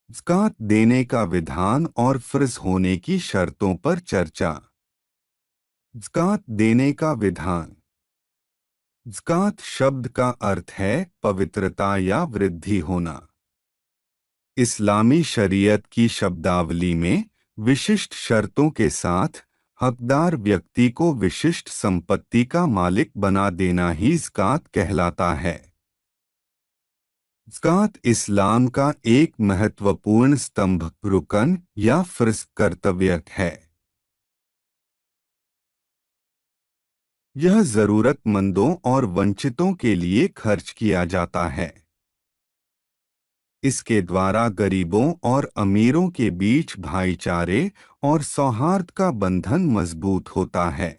ज़कात देने का विधान और फ़र्ज़ होने की शर्तों पर चर्चा। ज़कात देने का विधान। ज़कात शब्द का अर्थ है पवित्रता या वृद्धि होना। इस्लामी शरीयत की शब्दावली में विशिष्ट शर्तों के साथ हकदार व्यक्ति को विशिष्ट संपत्ति का मालिक बना देना ही ज़कात कहलाता है। ज़कात इस्लाम का एक महत्वपूर्ण स्तंभ, रुकन या फ़र्ज़ कर्तव्य है। यह ज़रूरतमंदों और वंचितों के लिए खर्च किया जाता है। इसके द्वारा गरीबों और अमीरों के बीच भाईचारे और सौहार्द का बंधन मजबूत होता है।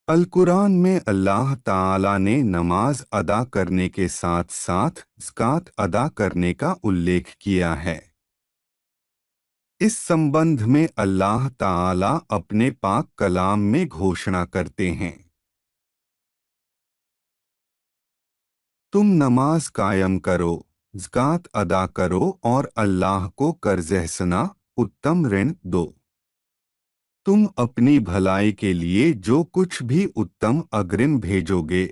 अल कुरान में अल्लाह ताला ने नमाज अदा करने के साथ साथ ज़कात अदा करने का उल्लेख किया है। इस संबंध में अल्लाह ताला अपने पाक कलाम में घोषणा करते हैं, तुम नमाज कायम करो, ज़कात अदा करो और अल्लाह को कर्ज़-ए-हसना, उत्तम ऋण दो। तुम अपनी भलाई के लिए जो कुछ भी उत्तम अग्रिम भेजोगे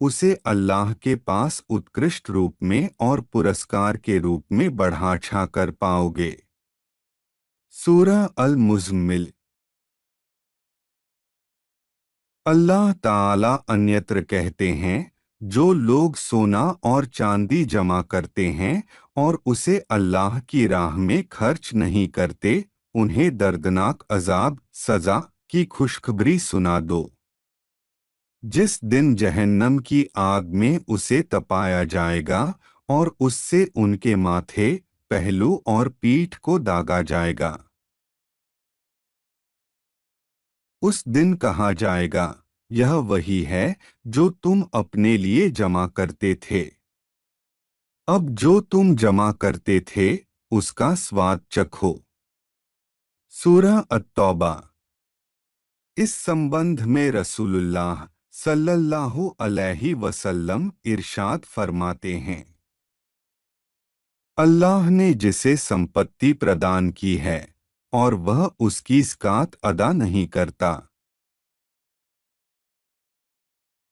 उसे अल्लाह के पास उत्कृष्ट रूप में और पुरस्कार के रूप में बढ़ा चढ़ा कर पाओगे। सूरह अल मुज़म्मिल। अल्लाह ताला अन्यत्र कहते हैं, जो लोग सोना और चांदी जमा करते हैं और उसे अल्लाह की राह में खर्च नहीं करते, उन्हें दर्दनाक अजाब सजा की खुशखबरी सुना दो। जिस दिन जहन्नम की आग में उसे तपाया जाएगा और उससे उनके माथे, पहलू और पीठ को दागा जाएगा। उस दिन कहा जाएगा, यह वही है जो तुम अपने लिए जमा करते थे। अब जो तुम जमा करते थे उसका स्वाद चखो। सूरह अत-तौबा। इस संबंध में रसूलुल्लाह सल्लल्लाहु अलैहि वसल्लम इरशाद फरमाते हैं, अल्लाह ने जिसे संपत्ति प्रदान की है और वह उसकी ज़कात अदा नहीं करता,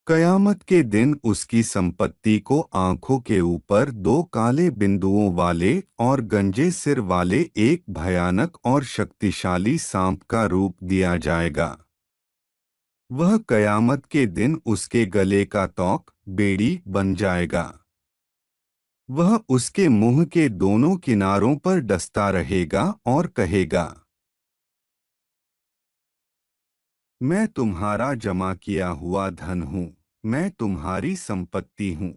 कयामत के दिन उसकी संपत्ति को आंखों के ऊपर दो काले बिंदुओं वाले और गंजे सिर वाले एक भयानक और शक्तिशाली सांप का रूप दिया जाएगा। वह कयामत के दिन उसके गले का तोक, बेड़ी बन जाएगा। वह उसके मुंह के दोनों किनारों पर डसता रहेगा और कहेगा, मैं तुम्हारा जमा किया हुआ धन हूँ, मैं तुम्हारी संपत्ति हूँ।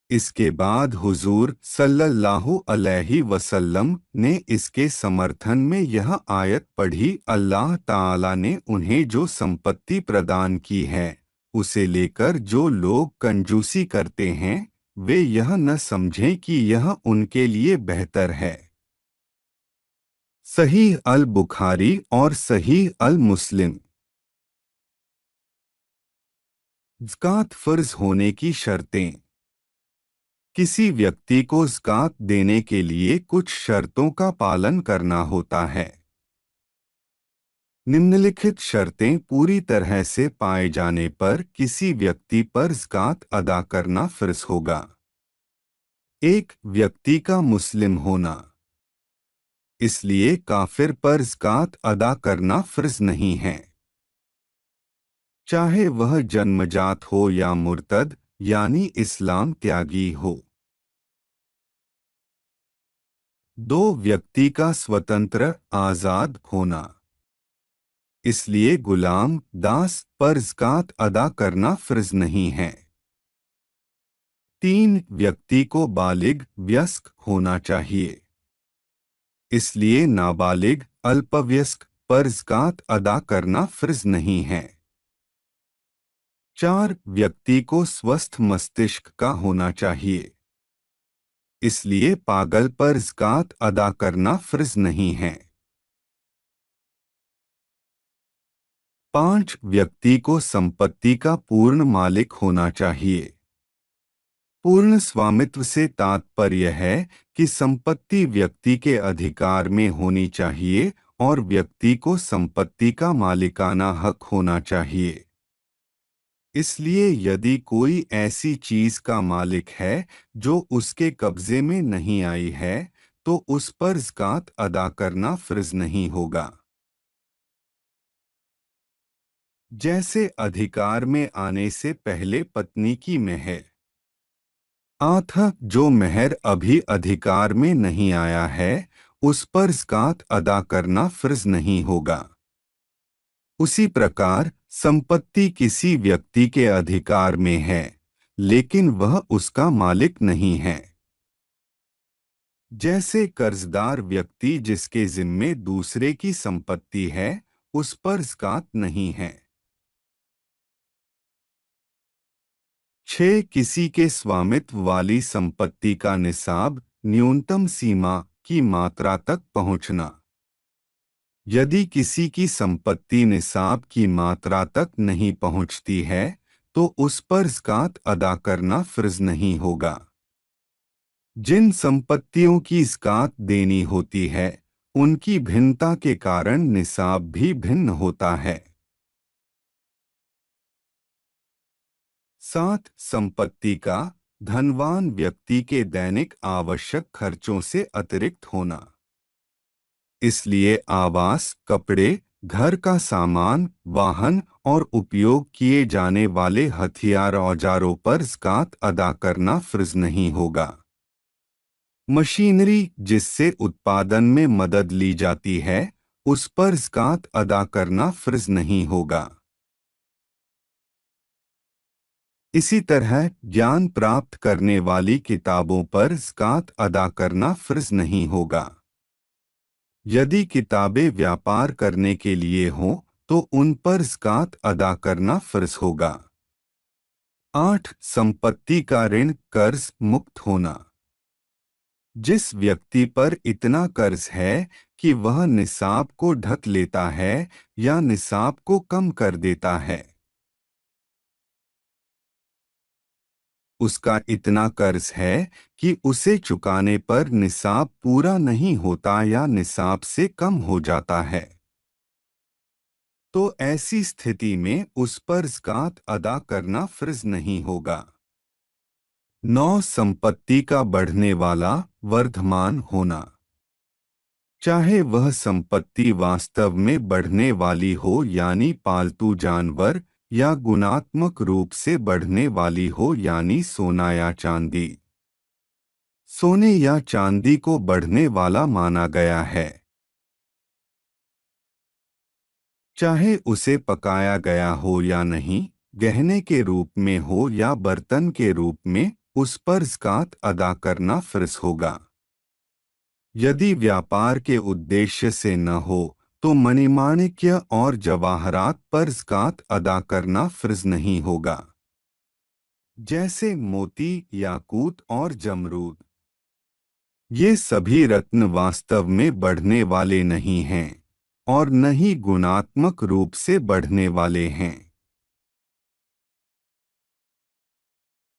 इसके बाद हुजूर सल्लल्लाहु अलैहि वसल्लम ने इसके समर्थन में यह आयत पढ़ी, अल्लाह ताला ने उन्हें जो संपत्ति प्रदान की है उसे लेकर जो लोग कंजूसी करते हैं वे यह न समझें कि यह उनके लिए बेहतर है। सहीह अल बुखारी और सहीह अल मुस्लिम। ज़कात फ़र्ज़ होने की शर्तें। किसी व्यक्ति को ज़कात देने के लिए कुछ शर्तों का पालन करना होता है। निम्नलिखित शर्तें पूरी तरह से पाए जाने पर किसी व्यक्ति पर ज़कात अदा करना फ़र्ज़ होगा। एक, व्यक्ति का मुस्लिम होना। इसलिए काफिर पर ज़कात अदा करना फ़र्ज़ नहीं है, चाहे वह जन्मजात हो या मुर्तद यानी इस्लाम त्यागी हो। दो, व्यक्ति का स्वतंत्र आज़ाद होना। इसलिए गुलाम, दास पर ज़कात अदा करना फ़र्ज़ नहीं है। तीन, व्यक्ति को बालिग वयस्क होना चाहिए। इसलिए नाबालिग अल्पवयस्क पर ज़कात अदा करना फ़र्ज़ नहीं है। चार, व्यक्ति को स्वस्थ मस्तिष्क का होना चाहिए। इसलिए पागल पर ज़कात अदा करना फ़र्ज़ नहीं है। पाँच, व्यक्ति को संपत्ति का पूर्ण मालिक होना चाहिए। पूर्ण स्वामित्व से तात्पर्य है कि संपत्ति व्यक्ति के अधिकार में होनी चाहिए और व्यक्ति को संपत्ति का मालिकाना हक होना चाहिए। इसलिए यदि कोई ऐसी चीज का मालिक है जो उसके कब्जे में नहीं आई है, तो उस पर ज़कात अदा करना फर्ज नहीं होगा। जैसे अधिकार में आने से पहले पत्नी की मेहर। अतः जो मेहर अभी अधिकार में नहीं आया है, उस पर ज़कात अदा करना फर्ज नहीं होगा। उसी प्रकार संपत्ति किसी व्यक्ति के अधिकार में है, लेकिन वह उसका मालिक नहीं है। जैसे कर्जदार व्यक्ति जिसके जिम्मे दूसरे की संपत्ति है, उस पर ज़कात नहीं है। 6 किसी के स्वामित्व वाली संपत्ति का निसाब न्यूनतम सीमा की मात्रा तक पहुंचना। यदि किसी की संपत्ति निसाब की मात्रा तक नहीं पहुंचती है, तो उस पर ज़कात अदा करना फर्ज नहीं होगा। जिन संपत्तियों की ज़कात देनी होती है, उनकी भिन्नता के कारण निसाब भी भिन्न होता है। 7 संपत्ति का धनवान व्यक्ति के दैनिक आवश्यक खर्चों से अतिरिक्त होना। इसलिए आवास, कपड़े, घर का सामान, वाहन और उपयोग किए जाने वाले हथियार औजारों पर ज़कात अदा करना फर्ज नहीं होगा। मशीनरी जिससे उत्पादन में मदद ली जाती है, उस पर ज़कात अदा करना फर्ज नहीं होगा। इसी तरह ज्ञान प्राप्त करने वाली किताबों पर ज़कात अदा करना फर्ज नहीं होगा। यदि किताबें व्यापार करने के लिए हों, तो उन पर ज़कात अदा करना फर्ज होगा। 8 संपत्ति का ऋण कर्ज मुक्त होना। जिस व्यक्ति पर इतना कर्ज है कि वह निसाब को ढक लेता है या निसाब को कम कर देता है, उसका इतना कर्ज है कि उसे चुकाने पर निसाब पूरा नहीं होता या निसाब से कम हो जाता है, तो ऐसी स्थिति में उस पर ज़कात अदा करना फर्ज नहीं होगा। 9 संपत्ति का बढ़ने वाला वर्धमान होना। चाहे वह संपत्ति वास्तव में बढ़ने वाली हो, यानी पालतू जानवर, या गुणात्मक रूप से बढ़ने वाली हो, यानी सोना या चांदी। सोने या चांदी को बढ़ने वाला माना गया है। चाहे उसे पकाया गया हो या नहीं, गहने के रूप में हो या बर्तन के रूप में, उस पर ज़कात अदा करना फर्ज होगा। यदि व्यापार के उद्देश्य से न हो, तो मणिमाणिक्य और जवाहरात पर ज़कात अदा करना फर्ज नहीं होगा। जैसे मोती, याकूत और जमरूद। ये सभी रत्न वास्तव में बढ़ने वाले नहीं हैं और न ही गुणात्मक रूप से बढ़ने वाले हैं।